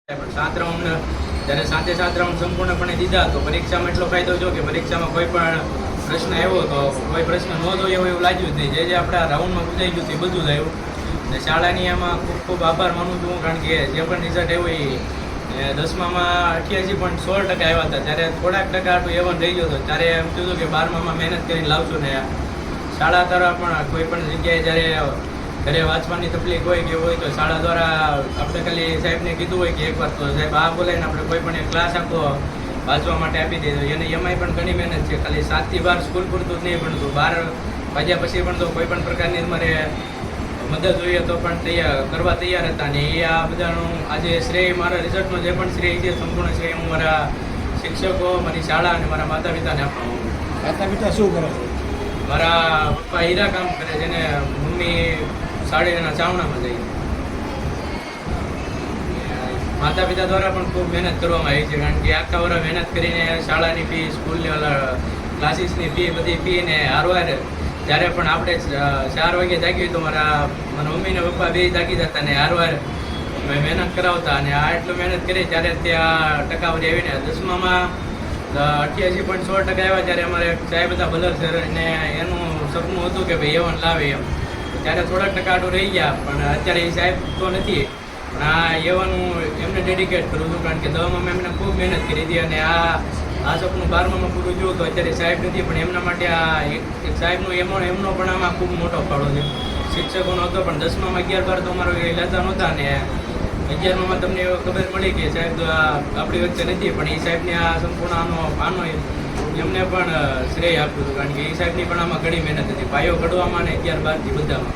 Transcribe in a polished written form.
પણ 7 રાઉન્ડ જ્યારે 7 રાઉન્ડ સંપૂર્ણપણે દીધા તો પરીક્ષામાં એટલો ફાયદો જો કે પરીક્ષામાં કોઈ પણ પ્રશ્ન આવ્યો તો કોઈ પ્રશ્ન ન જોઈએ એવું લાગ્યું જ નહીં. જે આપણા રાઉન્ડમાં પૂજાઈ ગયું તે બધું જ આવ્યું ને શાળાની એમાં ખૂબ ખૂબ આભાર માનું છું કારણ કે જે પણ રિઝલ્ટ આવ્યું એ 10મામાં 88.16% આવ્યા હતા. ત્યારે થોડાક ટકા આટલું એવન રહી ગયો હતો ત્યારે એમ થયું કે 12મામાં મહેનત કરીને લાવશું ને શાળા તરફ પણ કોઈ પણ જગ્યાએ જ્યારે ઘરે વાંચવાની તકલીફ હોય કે હોય તો શાળા દ્વારા આપણે ખાલી સાહેબને કીધું હોય કે એકવાર તો સાહેબ આ બોલાવીને આપણે કોઈ પણ એક ક્લાસ આખો વાંચવા માટે આપી દીધો. એને એમાંય પણ ઘણી મહેનત છે. ખાલી 7 થી 12 સ્કૂલ પૂરતું જ નહીં ભણતું, 12 વાગ્યા પછી પણ તો કોઈ પણ પ્રકારની મારે મદદ જોઈએ તો પણ કરવા તૈયાર હતા. ને એ આ બધાનું આજે શ્રેય મારા રિઝલ્ટનો જે પણ શ્રેય છે સંપૂર્ણ શ્રેય હું મારા શિક્ષકો, મારી શાળા અને મારા માતા પિતાને આપું. માતા પિતા શું કરે છે? મારા પપ્પા હીરા કામ કરે છે ને મમ્મી સાડીના ચાવણામાં જઈ. માતા પિતા દ્વારા પણ ખૂબ મહેનત કરવામાં આવી છે કારણ કે આખા વર્ષ મહેનત કરીને શાળાની ફી, સ્કૂલની ક્લાસીસની ફી, બધી ફી ને હારવાર જ્યારે પણ આપણે 4 વાગે જાગીએ તો મારા મમ્મી ને પપ્પા બે જાગી જતા ને હારવાર મહેનત કરાવતા. અને આ એટલું મહેનત કરી ત્યારે ત્યાં ટકાવારી આવીને 10મામાં 88.16% આવ્યા. ત્યારે અમારે સાહેબ હતા બલર સર અને એનું સપનું હતું કે ભાઈ એવન લાવે એમ. ત્યારે થોડાક ટકા આટલું રહી ગયા પણ અત્યારે એ સાહેબ તો નથી. પણ આ એવન હું એમને ડેડિકેટ કરું છું કારણ કે 10મામાં એમને ખૂબ મહેનત કરી હતી અને આ સપનું 12મામાં પૂરું જોયું તો અત્યારે સાહેબ નથી પણ એમના માટે આ એક સાહેબનો એમનો પણ આમાં ખૂબ મોટો ફાળો છે. શિક્ષકોનો હતો પણ 10મામાં 11-12 તો અમારો એ લેતા નહોતા ને 11મામાં તમને ખબર પડી કે સાહેબ તો આપણી વચ્ચે નથી પણ એ સાહેબને આ સંપૂર્ણ આનો એમને પણ શ્રેય આપ્યું હતું કારણ કે એ સાહેબની પણ આમાં ઘણી મહેનત હતી પાયો ઘડવામાં ને 11-12 થી બધામાં.